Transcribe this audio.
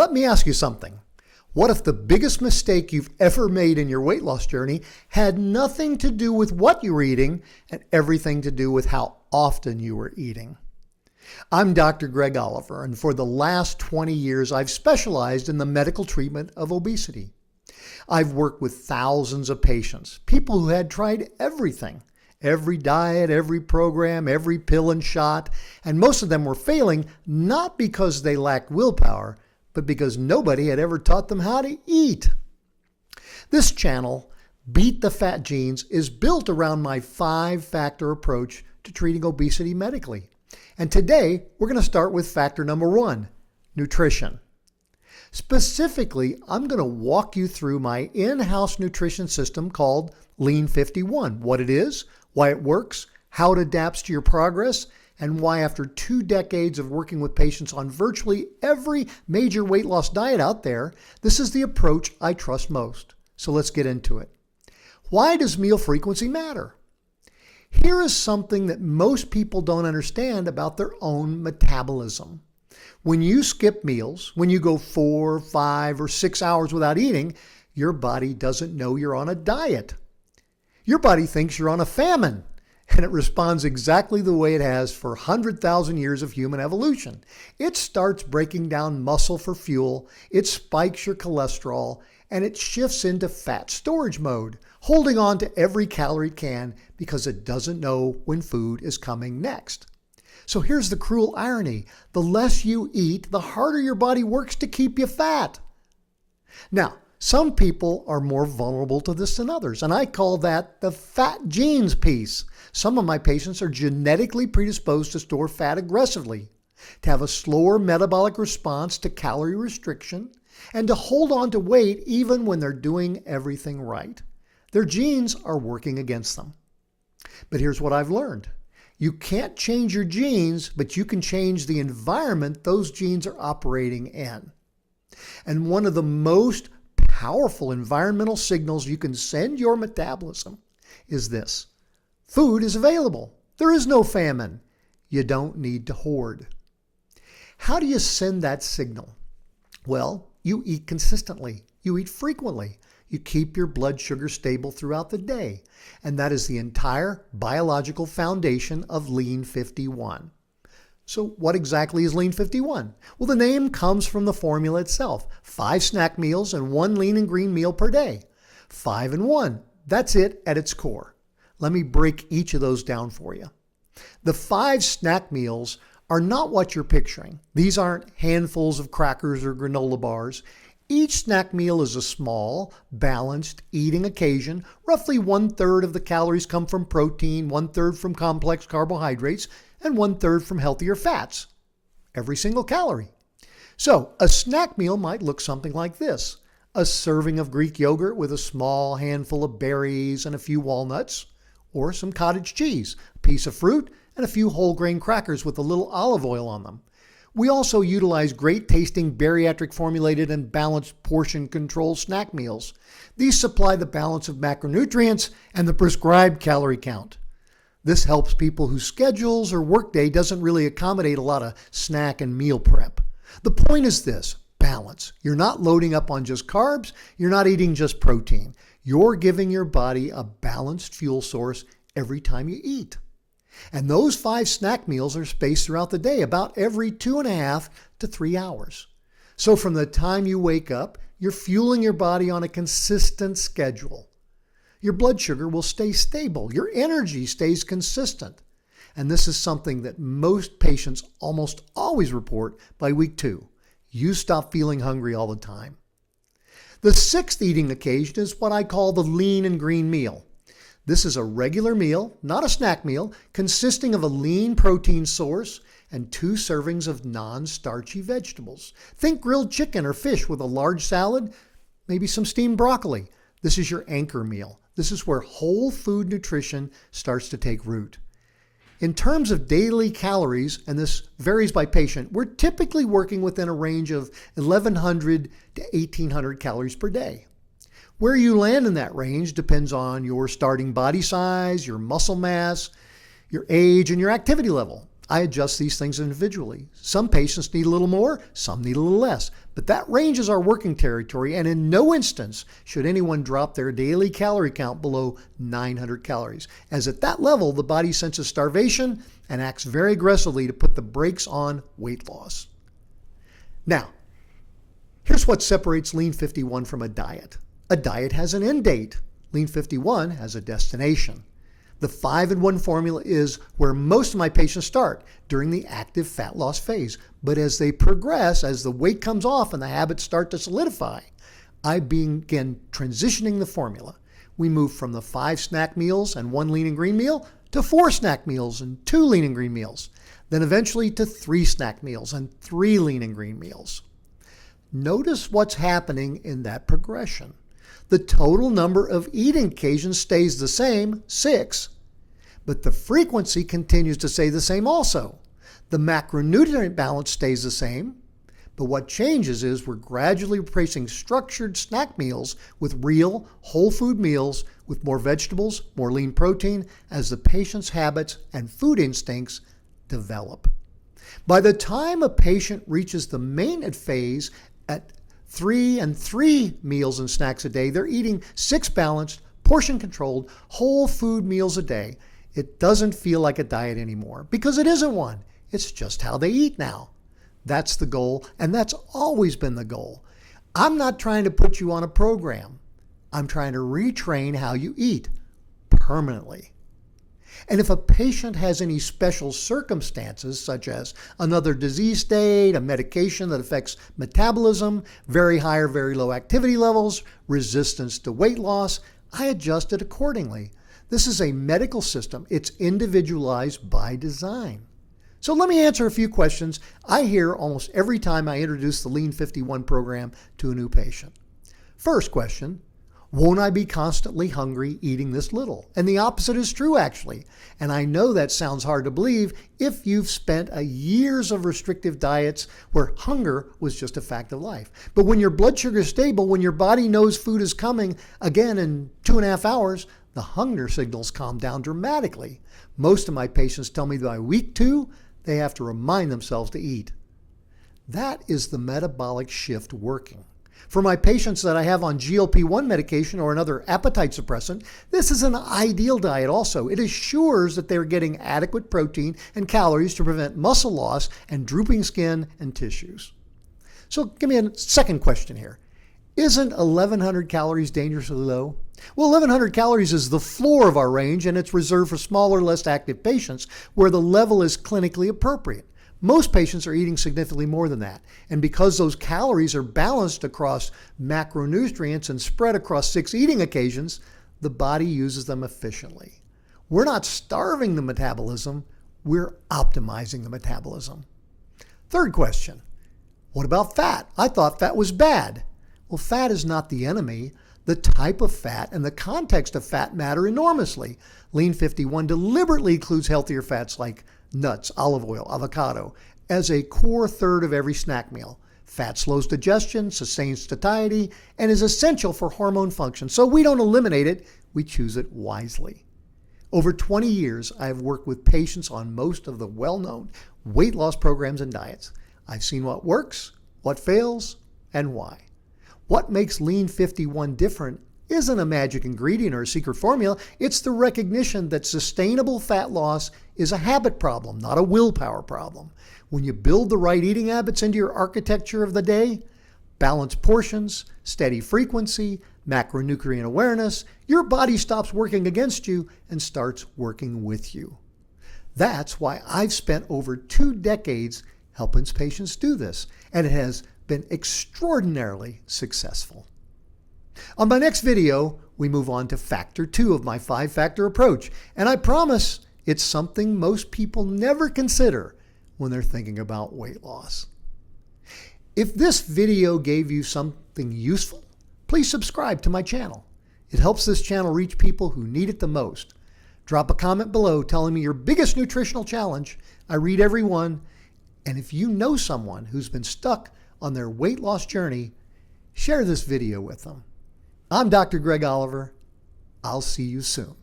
Let me ask you something. What if the biggest mistake you've ever made in your weight loss journey had nothing to do with what you were eating and everything to do with how often you were eating? I'm Dr. Greg Oliver, and for the last 20 years, I've specialized in the medical treatment of obesity. I've worked with thousands of patients, people who had tried everything, every diet, every program, every pill and shot, and most of them were failing not because they lacked willpower, but because nobody had ever taught them how to eat. This channel, Beat the Fat Genes, is built around my 5-factor approach to treating obesity medically. And today, we're going to start with factor number 1, nutrition. Specifically, I'm going to walk you through my in-house nutrition system called Lean 51, what it is, why it works, how it adapts to your progress, and why after 2 decades of working with patients on virtually every major weight loss diet out there, this is the approach I trust most. So let's get into it. Why does meal frequency matter? Here is something that most people don't understand about their own metabolism. When you skip meals, when you go 4, 5, or 6 hours without eating, your body doesn't know you're on a diet. Your body thinks you're on a famine. And it responds exactly the way it has for 100,000 years of human evolution. It starts breaking down muscle for fuel, it spikes your cholesterol, and it shifts into fat storage mode, holding on to every calorie it can because it doesn't know when food is coming next. So here's the cruel irony. The less you eat, the harder your body works to keep you fat. Now, some people are more vulnerable to this than others, and I call that the fat genes piece. Some of my patients are genetically predisposed to store fat aggressively, to have a slower metabolic response to calorie restriction, and to hold on to weight even when they're doing everything right. Their genes are working against them. But here's what I've learned. You can't change your genes, but you can change the environment those genes are operating in. And one of the most powerful environmental signals you can send your metabolism is this. Food is available. There is no famine. You don't need to hoard. How do you send that signal? Well, you eat consistently. You eat frequently. You keep your blood sugar stable throughout the day. And that is the entire biological foundation of Lean 51. So what exactly is Lean 51? Well, the name comes from the formula itself. 5 snack meals and 1 lean and green meal per day. 5 and 1. That's it at its core. Let me break each of those down for you. The 5 snack meals are not what you're picturing. These aren't handfuls of crackers or granola bars. Each snack meal is a small, balanced eating occasion. Roughly 1/3 of the calories come from protein, 1/3 from complex carbohydrates, and 1/3 from healthier fats. Every single calorie. So a snack meal might look something like this. A serving of Greek yogurt with a small handful of berries and a few walnuts, or some cottage cheese, a piece of fruit, and a few whole grain crackers with a little olive oil on them. We also utilize great tasting bariatric formulated and balanced portion control snack meals. These supply the balance of macronutrients and the prescribed calorie count. This helps people whose schedules or workday doesn't really accommodate a lot of snack and meal prep. The point is this, balance. You're not loading up on just carbs. You're not eating just protein. You're giving your body a balanced fuel source every time you eat. And those 5 snack meals are spaced throughout the day, about every 2.5 to 3 hours. So from the time you wake up, you're fueling your body on a consistent schedule. Your blood sugar will stay stable. Your energy stays consistent. And this is something that most patients almost always report by week 2. You stop feeling hungry all the time. The 6th eating occasion is what I call the lean and green meal. This is a regular meal, not a snack meal, consisting of a lean protein source and 2 servings of non-starchy vegetables. Think grilled chicken or fish with a large salad, maybe some steamed broccoli. This is your anchor meal. This is where whole food nutrition starts to take root. In terms of daily calories, and this varies by patient, we're typically working within a range of 1,100 to 1,800 calories per day. Where you land in that range depends on your starting body size, your muscle mass, your age, and your activity level. I adjust these things individually. Some patients need a little more, some need a little less, but that range is our working territory, and in no instance should anyone drop their daily calorie count below 900 calories, as at that level the body senses starvation and acts very aggressively to put the brakes on weight loss. Now, here's what separates Lean 51 from a diet. A diet has an end date. Lean 51 has a destination. The 5-in-1 formula is where most of my patients start during the active fat loss phase. But as they progress, as the weight comes off and the habits start to solidify, I begin transitioning the formula. We move from the 5 snack meals and 1 lean and green meal to 4 snack meals and 2 lean and green meals. Then eventually to 3 snack meals and 3 lean and green meals. Notice what's happening in that progression. The total number of eating occasions stays the same, 6, but the frequency continues to stay the same also. The macronutrient balance stays the same, but what changes is we're gradually replacing structured snack meals with real whole food meals with more vegetables, more lean protein as the patient's habits and food instincts develop. By the time a patient reaches the maintenance phase at 3 and 3 meals and snacks a day, they're eating 6 balanced, portion-controlled, whole food meals a day. It doesn't feel like a diet anymore because it isn't one. It's just how they eat now. That's the goal, and that's always been the goal. I'm not trying to put you on a program. I'm trying to retrain how you eat permanently. And if a patient has any special circumstances, such as another disease state, a medication that affects metabolism, very high or very low activity levels, resistance to weight loss, I adjust it accordingly. This is a medical system. It's individualized by design. So let me answer a few questions I hear almost every time I introduce the Lean 51 program to a new patient. First question, won't I be constantly hungry eating this little? And the opposite is true, actually. And I know that sounds hard to believe if you've spent years of restrictive diets where hunger was just a fact of life. But when your blood sugar is stable, when your body knows food is coming again in 2.5 hours, the hunger signals calm down dramatically. Most of my patients tell me that by week 2, they have to remind themselves to eat. That is the metabolic shift working. For my patients that I have on GLP-1 medication or another appetite suppressant, this is an ideal diet also. It assures that they're getting adequate protein and calories to prevent muscle loss and drooping skin and tissues. So give me a second question here. Isn't 1,100 calories dangerously low? Well, 1,100 calories is the floor of our range, and it's reserved for smaller, less active patients where the level is clinically appropriate. Most patients are eating significantly more than that. And because those calories are balanced across macronutrients and spread across 6 eating occasions, the body uses them efficiently. We're not starving the metabolism, we're optimizing the metabolism. Third question, what about fat? I thought fat was bad. Well, fat is not the enemy. The type of fat and the context of fat matter enormously. Lean 51 deliberately includes healthier fats like nuts, olive oil, avocado, as a core third of every snack meal. Fat slows digestion, sustains satiety, and is essential for hormone function. So we don't eliminate it, we choose it wisely. Over 20 years, I have worked with patients on most of the well-known weight loss programs and diets. I've seen what works, what fails, and why. What makes Lean 51 different isn't a magic ingredient or a secret formula. It's the recognition that sustainable fat loss is a habit problem, not a willpower problem. When you build the right eating habits into your architecture of the day, balanced portions, steady frequency, macronutrient awareness, your body stops working against you and starts working with you. That's why I've spent over 2 decades helping patients do this, and it has been extraordinarily successful. On my next video, we move on to factor 2 of my 5-factor approach, and I promise it's something most people never consider when they're thinking about weight loss. If this video gave you something useful, please subscribe to my channel. It helps this channel reach people who need it the most. Drop a comment below telling me your biggest nutritional challenge. I read every one, and if you know someone who's been stuck on their weight loss journey, share this video with them. I'm Dr. Greg Oliver. I'll see you soon.